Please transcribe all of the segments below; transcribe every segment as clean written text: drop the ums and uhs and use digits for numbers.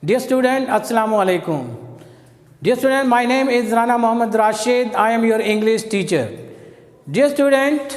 Dear student, Assalamu alaikum. Dear student, my name is Rana Mohammad Rashid. I am your English teacher. Dear student,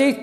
6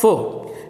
4.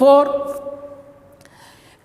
4.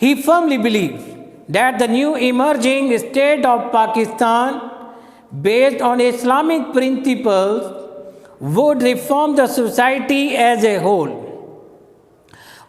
He firmly believed that the new emerging state of Pakistan, based on Islamic principles, would reform the society as a whole.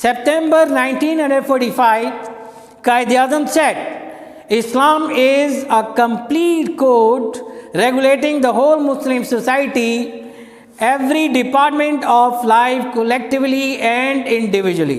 September 1945, Quaid-e-Azam said, Islam is a complete code regulating the whole Muslim society, every department of life collectively and individually.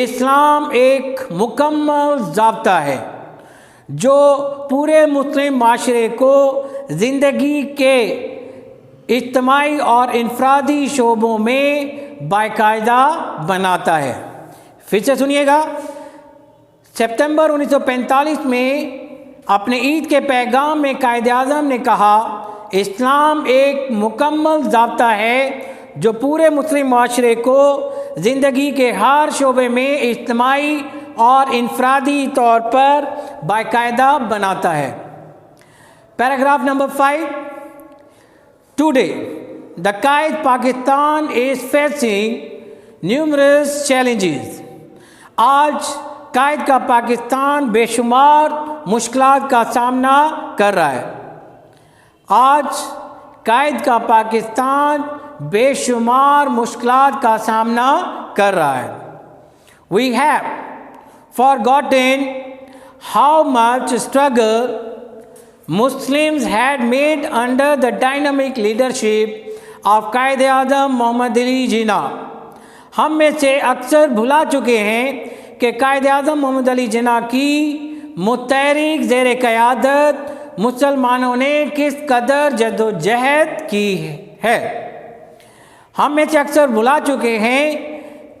اسلام ایک مکمل ضابطہ ہے جو پورے مسلم معاشرے کو زندگی کے اجتماعی اور انفرادی شعبوں میں باقاعدہ بناتا ہے۔ پھر سے سنیے گا، ستمبر 1945 میں اپنے عید کے پیغام میں قائد اعظم نے کہا، اسلام ایک مکمل ضابطہ ہے جو پورے مسلم معاشرے کو زندگی کے ہر شعبے میں اجتماعی اور انفرادی طور پر باقاعدہ بناتا ہے۔ Paragraph number 5، today the Quaid Pakistan is facing numerous challenges. آج قائد کا پاکستان بے شمار مشکلات کا سامنا کر رہا ہے۔ آج قائد کا پاکستان بے شمار مشکلات کا سامنا کر رہا ہے۔ We have forgotten how much struggle Muslims had made under the dynamic leadership of Quaid Azam محمد علی جناح۔ ہم میں سے اکثر بھلا چکے ہیں کہ قائد اعظم محمد علی جناح کی متحرک زیر قیادت مسلمانوں نے کس قدر جد و جہد کی ہے۔ ہم میں سے اکثر بھلا چکے ہیں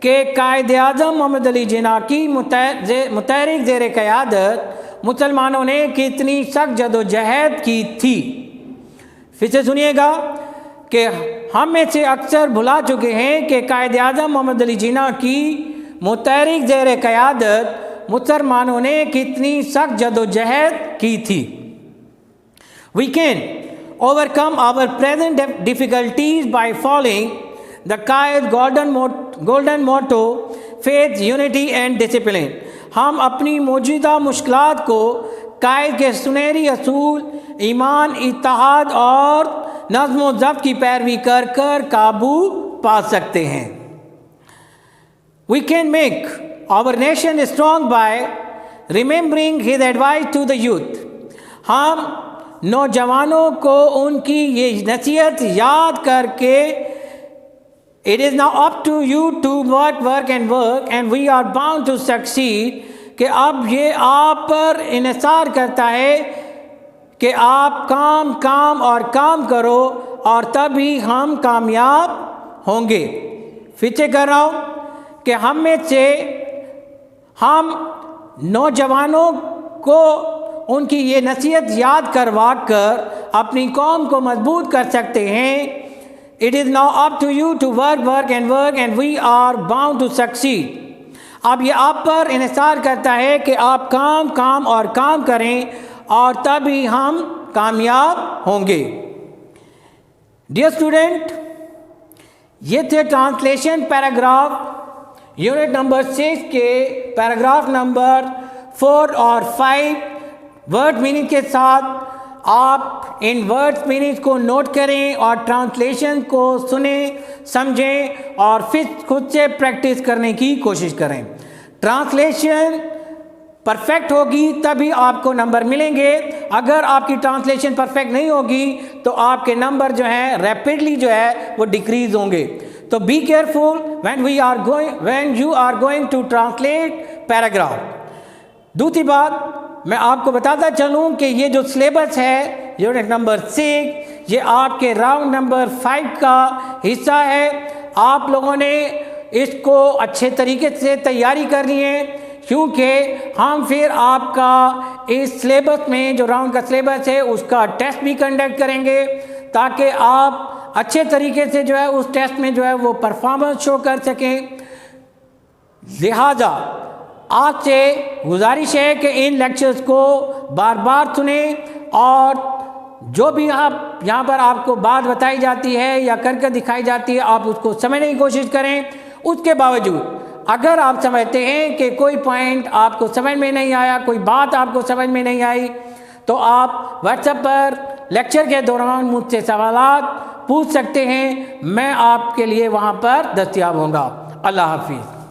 کہ قائد اعظم محمد علی جناح کی متحرک زیر قیادت مسلمانوں نے کتنی سخت جد و جہد کی تھی۔ پھر سے سنیے گا کہ ہم میں سے اکثر بھلا چکے ہیں کہ قائد اعظم محمد علی جناح کی متحرک زیر قیادت مسلمانوں نے کتنی سخت جد و جہد کی تھی۔ We can overcome our present difficulties by following the Qaid golden motto, faith, unity and discipline۔ ہم اپنی موجودہ مشکلات کو قائد کے سنہری اصول ایمان، اتحاد اور نظم و ضبط کی پیروی کر کر قابو پا سکتے ہیں۔ We can make our nation strong by remembering his advice to the youth۔ ہم نوجوانوں کو ان کی یہ نصیحت یاد کر کے It is now up to you to work and we are bound to succeed، کہ اب یہ آپ پر انحصار کرتا ہے کہ آپ کام اور کام کرو اور تبھی ہم کامیاب ہوں گے۔ پھر سے کر رہا ہوں کہ ہم میں سے ہم نوجوانوں کو ان کی یہ نصیحت یاد کروا کر اپنی قوم کو مضبوط کر سکتے ہیں۔ It is now up to you to work and we are bound to succeed۔ اب یہ آپ پر انحصار کرتا ہے کہ آپ کام اور کام کریں اور تبھی ہم کامیاب ہوں گے۔ ڈیئر اسٹوڈنٹ، یہ تھے ٹرانسلیشن پیراگراف یونٹ نمبر 6 کے پیراگراف نمبر 4 اور 5 ورڈ میننگ کے ساتھ۔ آپ ان ورڈ میننگ کو نوٹ کریں اور ٹرانسلیشن کو سنیں، سمجھیں اور پھر خود سے پریکٹس کرنے کی کوشش کریں۔ ٹرانسلیشن پرفیکٹ ہوگی تبھی آپ کو نمبر ملیں گے۔ اگر آپ کی ٹرانسلیشن پرفیکٹ نہیں ہوگی تو آپ کے نمبر جو ہیں ریپڈلی جو ہے وہ ڈیکریز ہوں گے۔ تو be careful when you are going to translate paragraph۔ دوسری بات میں آپ کو بتاتا چلوں کہ یہ جو سلیبس ہے یونٹ نمبر 6 یہ آپ کے راؤنڈ نمبر 5 کا حصہ ہے۔ آپ لوگوں نے اس کو اچھے طریقے سے تیاری کرنی ہے، کیونکہ ہم پھر آپ کا اس سلیبس میں جو راؤنڈ کا سلیبس ہے اس کا ٹیسٹ بھی کنڈکٹ کریں گے تاکہ آپ اچھے طریقے سے جو ہے اس ٹیسٹ میں جو ہے وہ پرفارمنس شو کر سکیں۔ لہٰذا آپ سے گزارش ہے کہ ان لیکچرز کو بار بار سنیں اور جو بھی آپ یہاں پر آپ کو بات بتائی جاتی ہے یا کر کے دکھائی جاتی ہے آپ اس کو سمجھنے کی کوشش کریں۔ اس کے باوجود اگر آپ سمجھتے ہیں کہ کوئی پوائنٹ آپ کو سمجھ میں نہیں آیا، کوئی بات آپ کو سمجھ میں نہیں آئی، تو آپ واٹس ایپ پر لیکچر کے دوران مجھ سے سوالات پوچھ سکتے ہیں، میں آپ کے لیے وہاں پر دستیاب ہوں گا۔ اللہ حافظ۔